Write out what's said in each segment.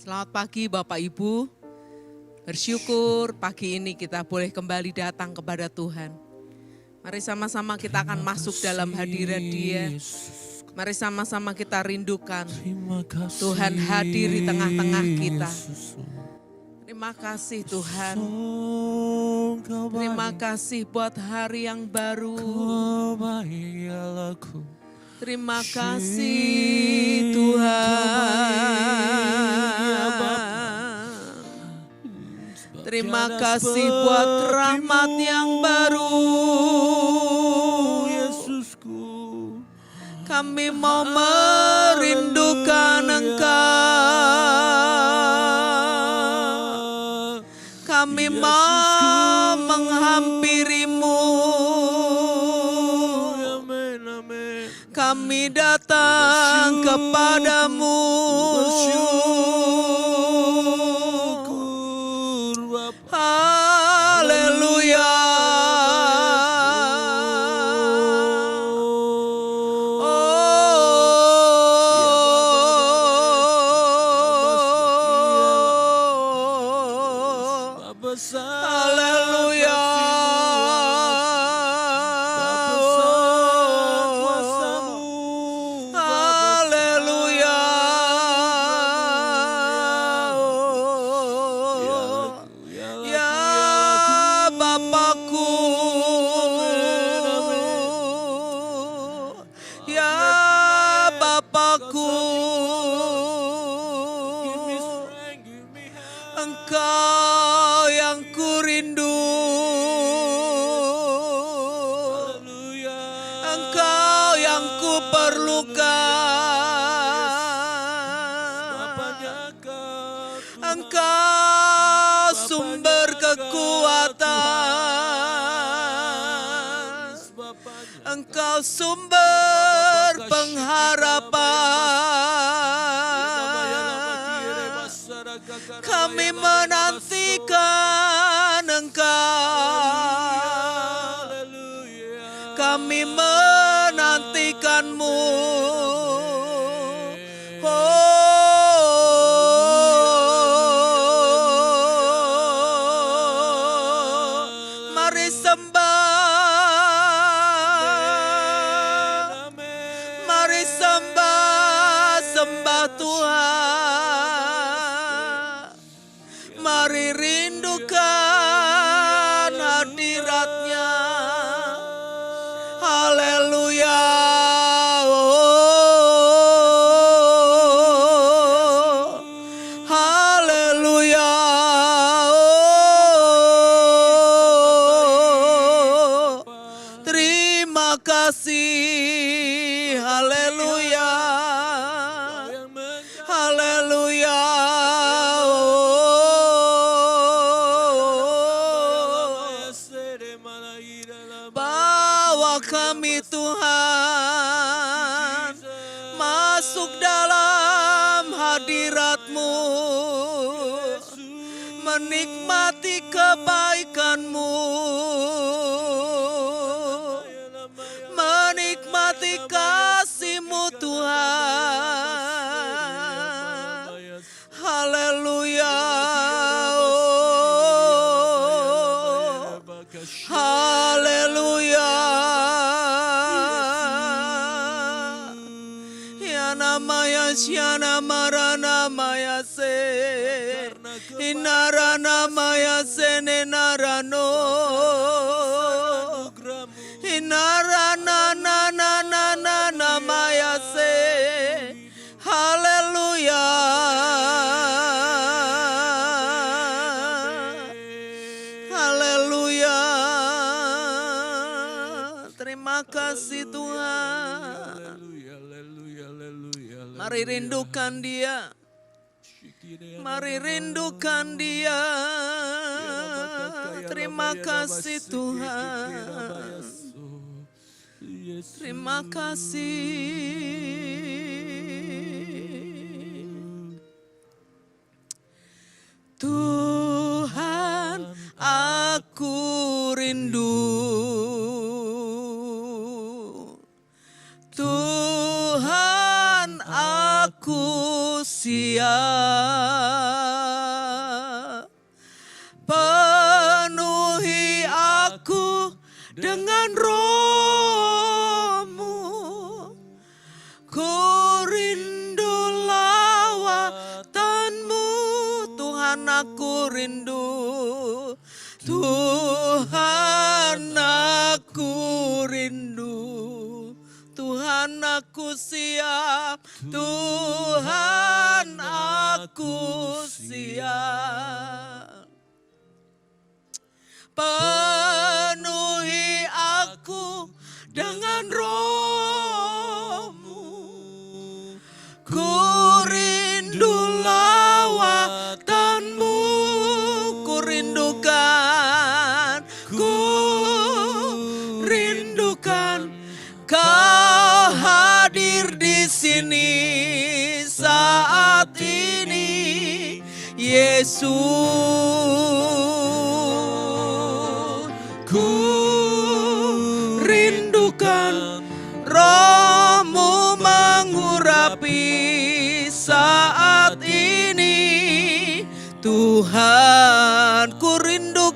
Selamat pagi Bapak Ibu, bersyukur pagi ini kita boleh kembali datang kepada Tuhan. Mari sama-sama kita akan masuk dalam hadirat Dia. Mari sama-sama kita rindukan Tuhan hadir di tengah-tengah kita. Terima kasih Tuhan. Terima kasih buat hari yang baru. Terima kasih Tuhan. Terima kasih buat rahmat yang baru. Yesusku, kami mau merindukan Engkau. Kami mau menghampirimu. Kami datang kepadamu. Haleluya. Engkau yang kurindu, Engkau yang kuperlukan, Engkau sumber kekuatan, Engkau sumber pengharapan. Kami menantikan Engkau, kami menantikan-Mu. Mari sembah, mari sembah Tuhan. Mari rindukan hadirat-Nya. Haleluya. Haleluya. Terima kasih. Haleluya. Haleluya. Bawa kami Tuhan masuk dalam hadirat-Mu, menikmati kebaikan-Mu, menikmati kasih-Mu Tuhan. Haleluya. Haleluya. Ya namaya syana marana maya se. Inarana maya se nenarano. Inarana na na na na na maya se. Haleluya. Haleluya. Terima kasih Tuhan. Mari rindukan Dia. Mari rindukan Dia. Terima kasih Tuhan. Terima kasih. Tuhan, aku rindu. Tuhan, aku siap. Penuhi aku dengan Roh-Mu. Ku rindu lawatan-Mu, Tuhan aku rindu. Tuhan aku rindu, Tuhan aku siap, Tuhan aku siap. Penuhi aku dengan Roh-Mu. Ku rindu lawatan-Mu, ku rindukan, Kau hadir di sini saat ini, Yesus. Ku rindukan Roh-Mu mengurapi saat ini, Tuhan. Ku rindukan,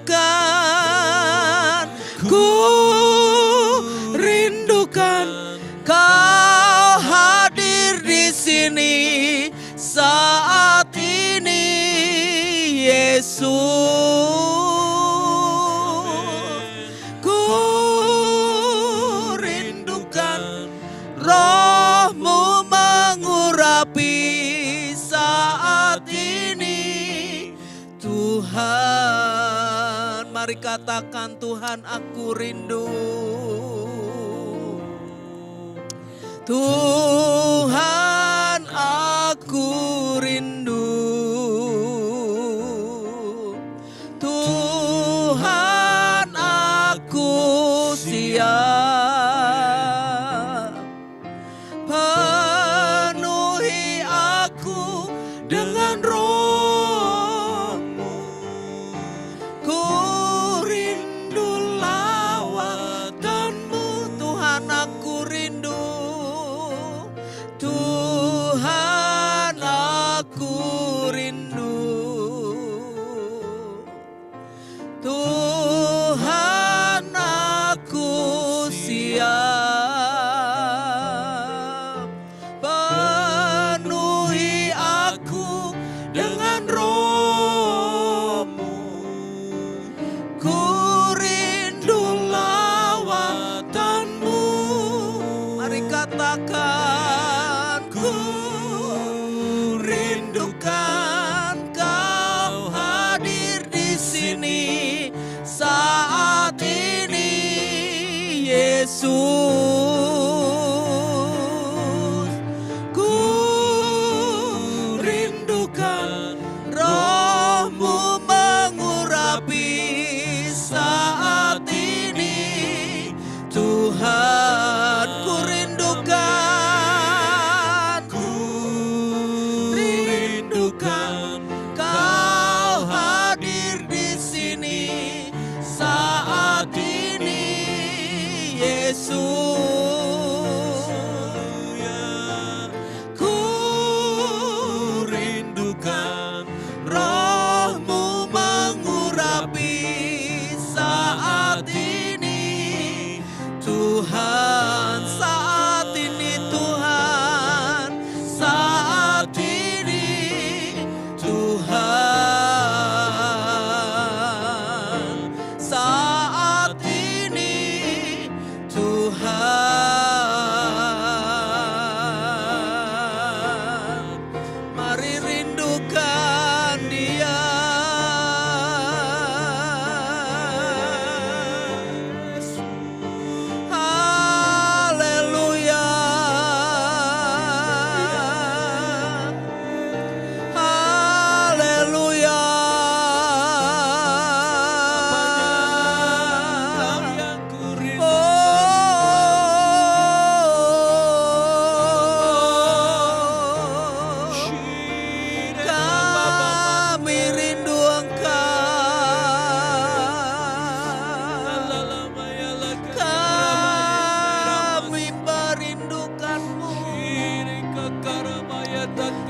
Kau hadir di sini saat ini, Yesus. Ku rindukan Roh-Mu mengurapi saat ini, Tuhan. Mari katakan, Tuhan aku rindu. Tuhan aku rindu, Tuhan aku siap. Penuhi aku dengan Roh-Mu. Ku rindu lawatan-Mu, Tuhan aku rindu. Tuhan aku rindu, Tuhan aku siap. Penuhi aku dengan Roh-Mu. Ku rindu lawatan-Mu. Mari katakan, ku rindukan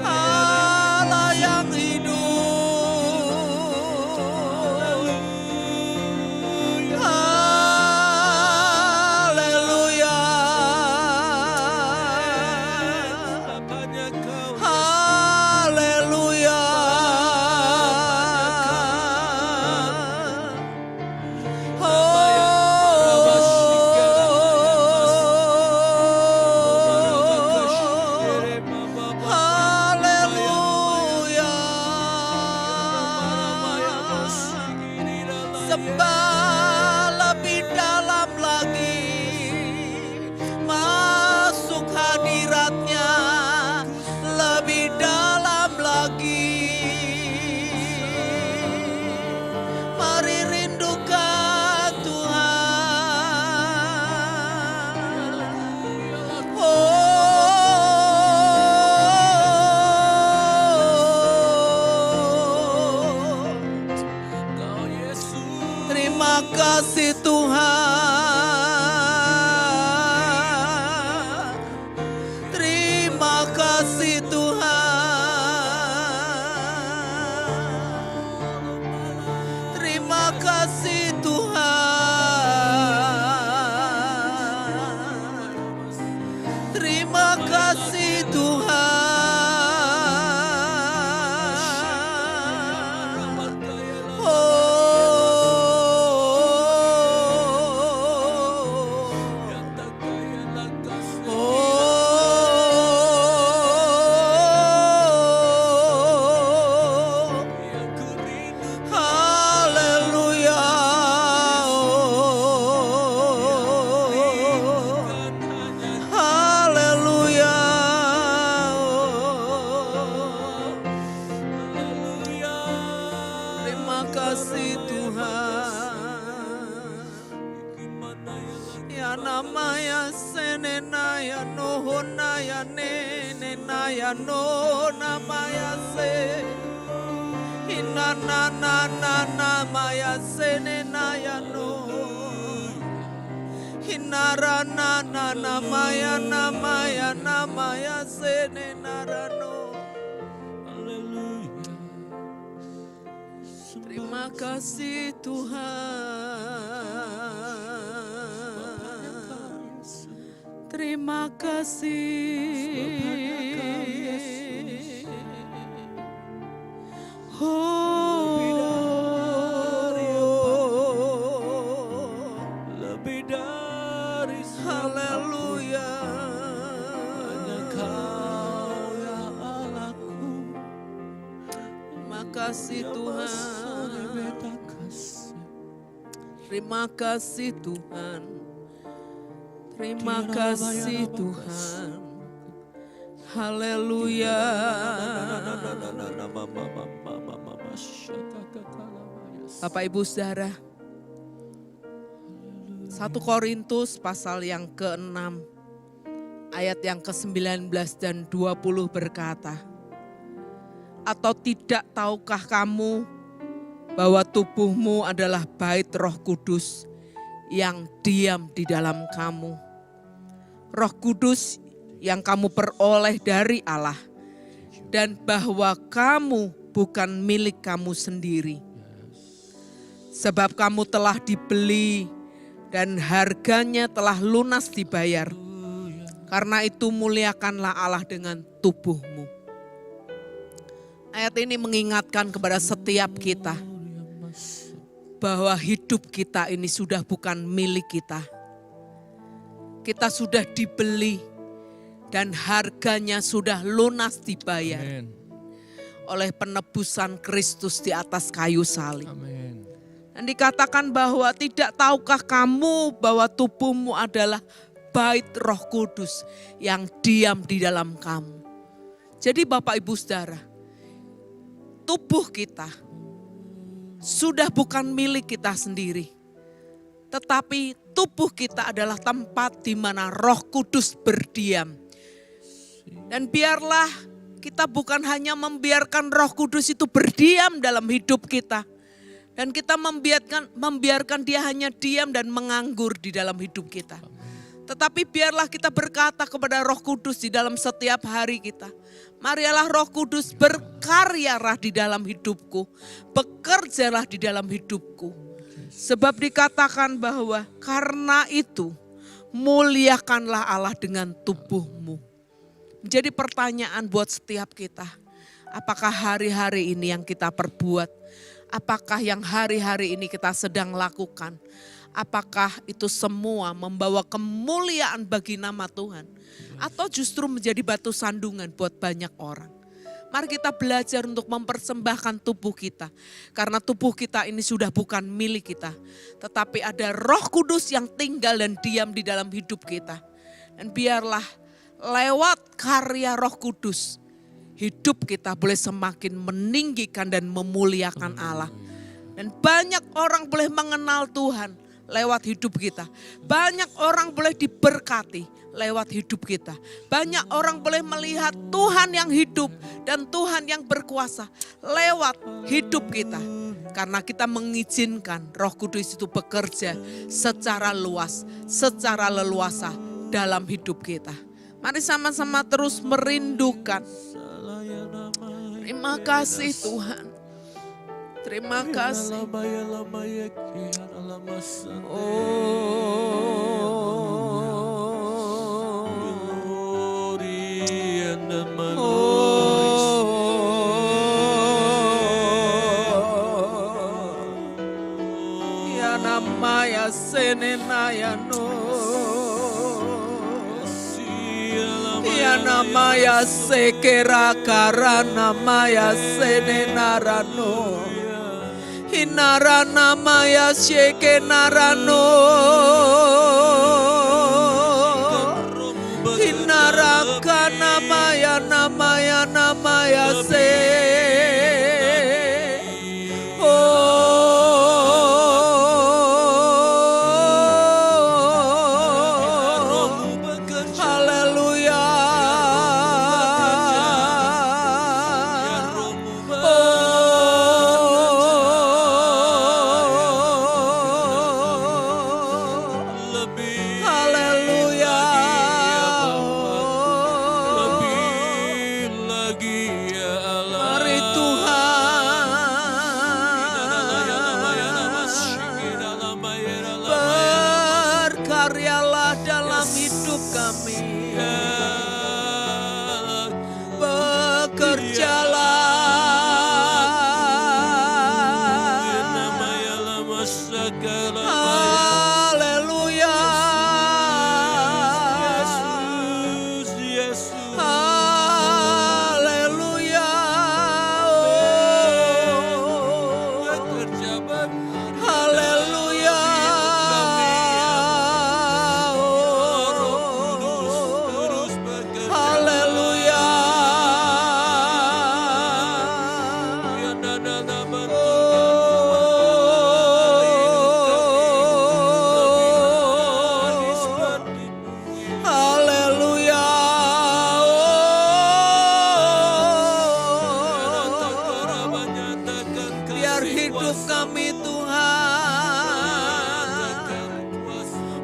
Allah yang hidup. Haleluya. Haleluya. Sembah lebih dalam lagi, masuk hadiratnya lebih dalam lagi. Mari rindukan Tuhan. Terima kasih Tuhan. Terima kasih Tuhan. Terima kasih Tuhan. Terima kasih Tuhan. Terima kasih Tuhan. Ya namaya senena ya nohona ya nenena ya no namaya se. Inana na namaya senena ya no. Hinara na namaya senena no. Terima kasih Tuhan. Terima kasih. Lebih dari haleluya. Hanya Kau ya Allahku. Terima kasih Tuhan. Terima kasih Tuhan. Terima kasih Tuhan. Haleluya. Bapak Ibu Saudara, 1 Korintus pasal yang ke-6 ayat yang ke-19 dan 20 berkata, atau tidak tahukah kamu bahwa tubuhmu adalah bait Roh Kudus yang diam di dalam kamu. Roh Kudus yang kamu peroleh dari Allah, dan bahwa kamu bukan milik kamu sendiri. Sebab kamu telah dibeli dan harganya telah lunas dibayar. Karena itu muliakanlah Allah dengan tubuhmu. Ayat ini mengingatkan kepada setiap kita bahwa hidup kita ini sudah bukan milik kita. Kita sudah dibeli dan harganya sudah lunas dibayar. Amen. Oleh penebusan Kristus di atas kayu salib. Amen. Dan dikatakan bahwa tidak tahukah kamu bahwa tubuhmu adalah bait Roh Kudus yang diam di dalam kamu. Jadi Bapak Ibu Saudara, tubuh kita sudah bukan milik kita sendiri. Tetapi tubuh kita adalah tempat di mana Roh Kudus berdiam. Dan biarlah kita bukan hanya membiarkan Roh Kudus itu berdiam dalam hidup kita. Dan kita membiarkan dia hanya diam dan menganggur di dalam hidup kita. Tetapi biarlah kita berkata kepada Roh Kudus di dalam setiap hari kita. Marilah Roh Kudus berkaryalah di dalam hidupku. Bekerjalah di dalam hidupku. Sebab dikatakan bahwa karena itu muliakanlah Allah dengan tubuhmu. Jadi pertanyaan buat setiap kita. Apakah hari-hari ini yang kita perbuat? Apakah yang hari-hari ini kita sedang lakukan? Apakah itu semua membawa kemuliaan bagi nama Tuhan? Atau justru menjadi batu sandungan buat banyak orang? Mari kita belajar untuk mempersembahkan tubuh kita. Karena tubuh kita ini sudah bukan milik kita. Tetapi ada Roh Kudus yang tinggal dan diam di dalam hidup kita. Dan biarlah lewat karya Roh Kudus, hidup kita boleh semakin meninggikan dan memuliakan Allah. Dan banyak orang boleh mengenal Tuhan lewat hidup kita. Banyak orang boleh diberkati lewat hidup kita. Banyak orang boleh melihat Tuhan yang hidup dan Tuhan yang berkuasa lewat hidup kita. Karena kita mengizinkan Roh Kudus itu bekerja secara luas, secara leluasa dalam hidup kita. Mari sama-sama terus merindukan. Terima kasih Tuhan. Terima kasih. Ya namaya senenaya no. Ya namaya sekera karana maya senenarano. Hinara namaya sheke narano. Hinara kanamaya namaya se.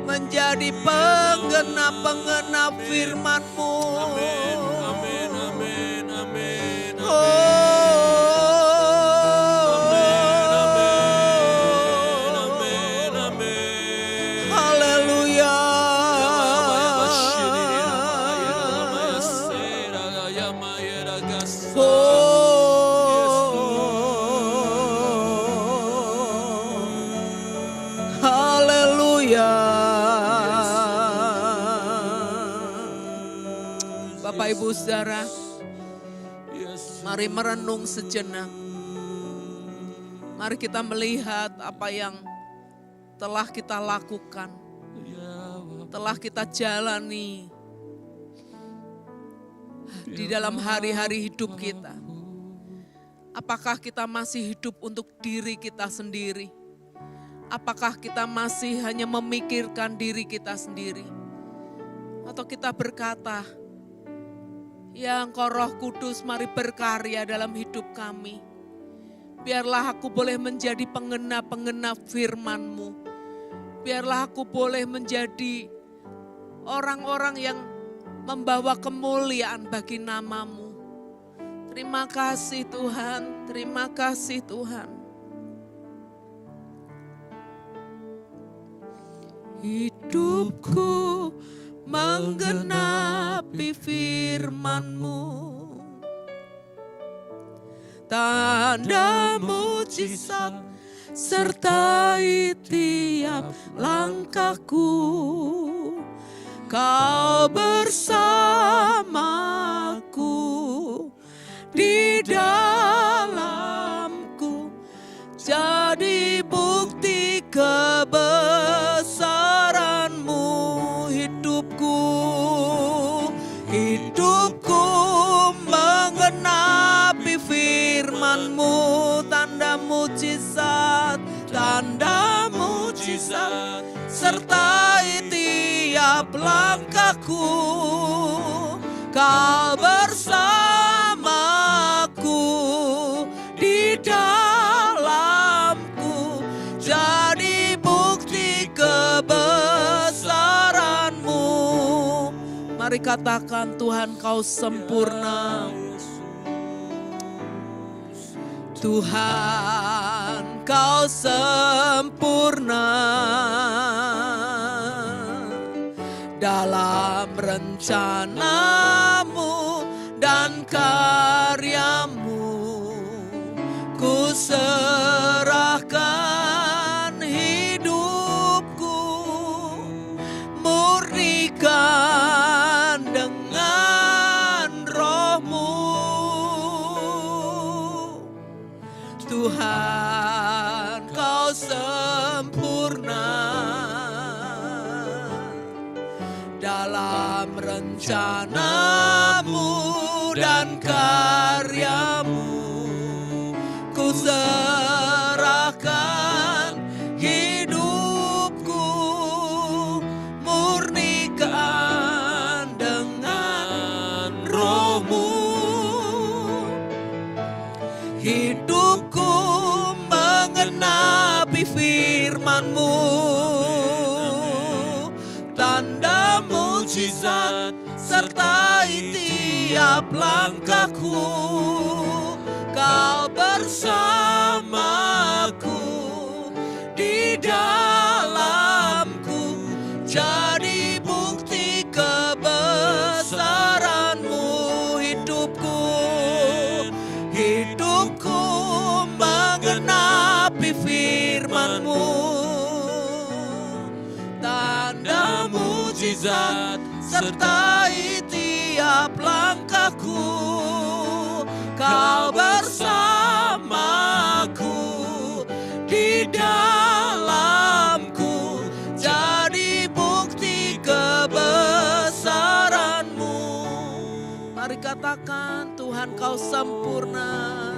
Menjadi penggenap firman-Mu. Amin, amin, amin, amin. Haleluya. Haleluya. Bapak Ibu Saudara, mari merenung sejenak. Mari kita melihat apa yang telah kita lakukan, telah kita jalani di dalam hari-hari hidup kita. Apakah kita masih hidup untuk diri kita sendiri? Apakah kita masih hanya memikirkan diri kita sendiri? Atau kita berkata, ya Engkau Roh Kudus mari berkarya dalam hidup kami. Biarlah aku boleh menjadi penggenap-penggenap firman-Mu. Biarlah aku boleh menjadi orang-orang yang membawa kemuliaan bagi nama-Mu. Terima kasih Tuhan, terima kasih Tuhan. Hidupku menggenapi firman-Mu, tanda mujizat sertai tiap langkahku. Kau bersamaku di dalamku, jadi bukti kebesaran-Mu. Hidupku menggenapi firman-Mu, tanda mujizat sertai tiap langkahku. Kau bersamaku di dalamku, jadi bukti kebesaran-Mu. Mari katakan, Tuhan Kau sempurna. Tuhan Kau sempurna dalam rencana-Mu dan karya-Mu. Ku serahkan hidupku, murnikan dengan Roh-Mu. Tuhan Kau sempurna dalam rencana-Mu dan karya-Mu. Ku serahkan hidupku, murnikan dengan Roh-Mu. Hidupku mengenapi firman-Mu, tanda mujizat sertai tiap langkahku. Kau bersamaku di dalamku, jadi bukti kebesaran-Mu. Hidupku menggenapi firman-Mu, tanda mujizat sertai tiap langkahku. Kau bersamaku di dalamku, jadi bukti kebesaran-Mu. Mari katakan, Tuhan Kau sempurna.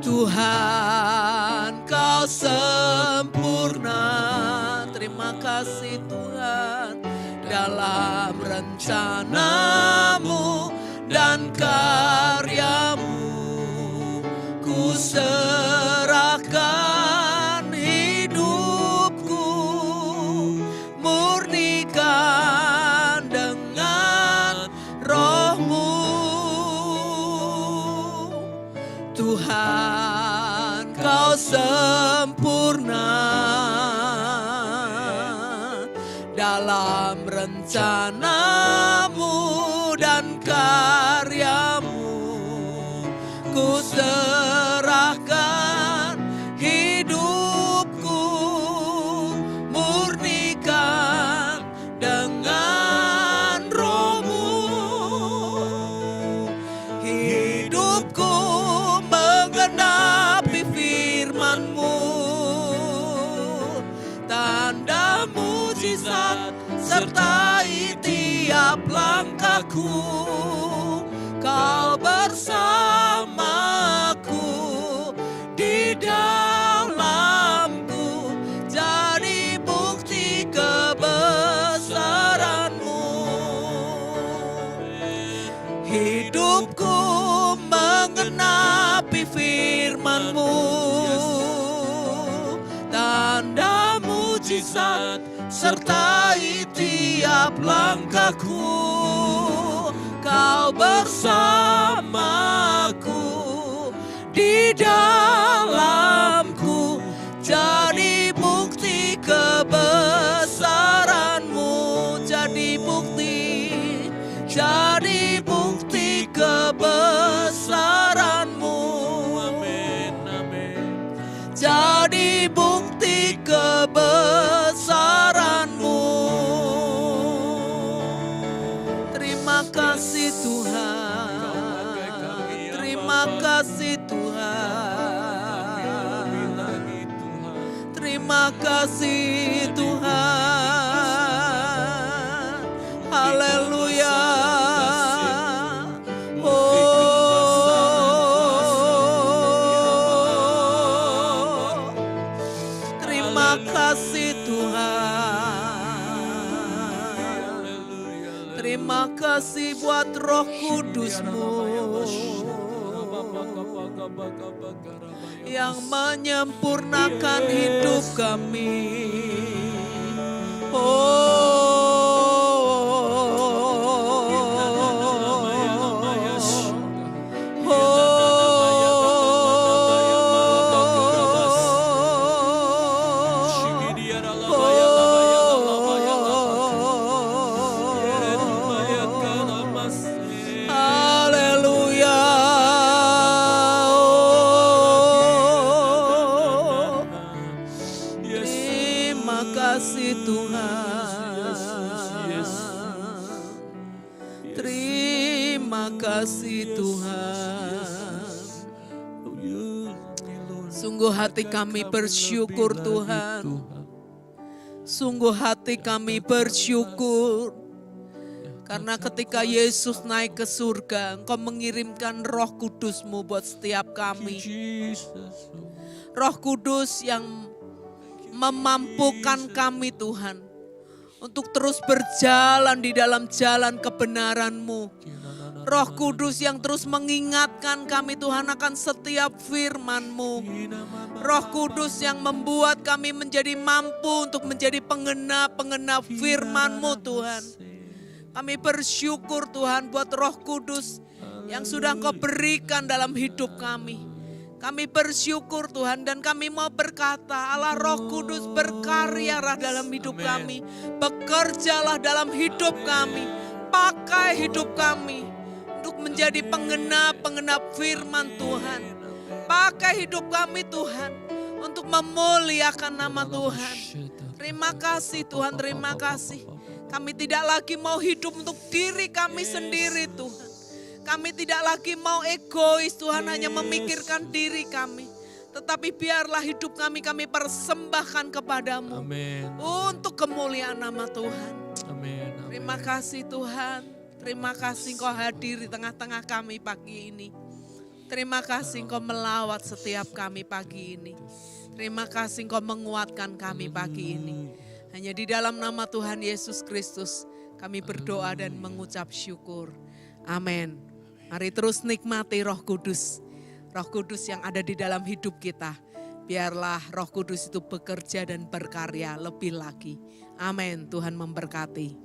Tuhan Kau sempurna. Terima kasih Tuhan, dalam rencana-Mu dan karya-Mu. Ku serahkan hidupku, murnikan dengan Roh-Mu. Tuhan Kau sempurna dalam rencana-Mu dan karya-Mu. Ku serahkan hidupku, murnikan dengan Roh-Mu. Hidupku menggenapi firman-Mu, tanda mujizat sertai tiap langkahku. Kau bersamaku di dalamku, jadi bukti kebesaran-Mu. Hidupku menggenapi firman-Mu, tanda mujizat sertai tiap langkahku. Kau bersamaku di dalamku, jadi bukti kebesaran-Mu, jadi bukti kebesaran-Mu. Amin, amin. Jadi bukti kebesaran-Mu. Terima kasih Tuhan, terima kasih Tuhan, terima kasih Tuhan. Haleluya. Terima kasih Tuhan. Terima kasih buat Roh Kudus-Mu yang menyempurnakan hidup kami. Terima kasih Tuhan. Sungguh hati kami bersyukur Tuhan. Sungguh hati kami bersyukur. Karena ketika Yesus naik ke surga, Engkau mengirimkan Roh Kudus-Mu buat setiap kami. Roh Kudus yang memampukan kami Tuhan untuk terus berjalan di dalam jalan kebenaran-Mu. Roh Kudus yang terus mengingatkan kami Tuhan akan setiap firman-Mu. Roh Kudus yang membuat kami menjadi mampu untuk menjadi pengenap-pengenap firman-Mu Tuhan. Kami bersyukur Tuhan buat Roh Kudus yang sudah Engkau berikan dalam hidup kami. Kami bersyukur Tuhan dan kami mau berkata, Allah Roh Kudus berkaryalah dalam hidup kami. Bekerjalah dalam hidup kami. Pakai hidup kami untuk menjadi pengenap-pengenap firman Tuhan. Pakai hidup kami Tuhan untuk memuliakan nama Tuhan. Terima kasih Tuhan, terima kasih. Kami tidak lagi mau hidup untuk diri kami sendiri Tuhan. Kami tidak lagi mau egois Tuhan, hanya memikirkan diri kami. Tetapi biarlah hidup kami persembahkan kepadamu. Amin. Untuk kemuliaan nama Tuhan. Amin. Terima kasih Tuhan. Terima kasih Engkau hadir di tengah-tengah kami pagi ini. Terima kasih Engkau melawat setiap kami pagi ini. Terima kasih Engkau menguatkan kami pagi ini. Hanya di dalam nama Tuhan Yesus Kristus kami berdoa dan mengucap syukur. Amin. Mari terus nikmati Roh Kudus. Roh Kudus yang ada di dalam hidup kita. Biarlah Roh Kudus itu bekerja dan berkarya lebih lagi. Amin. Tuhan memberkati.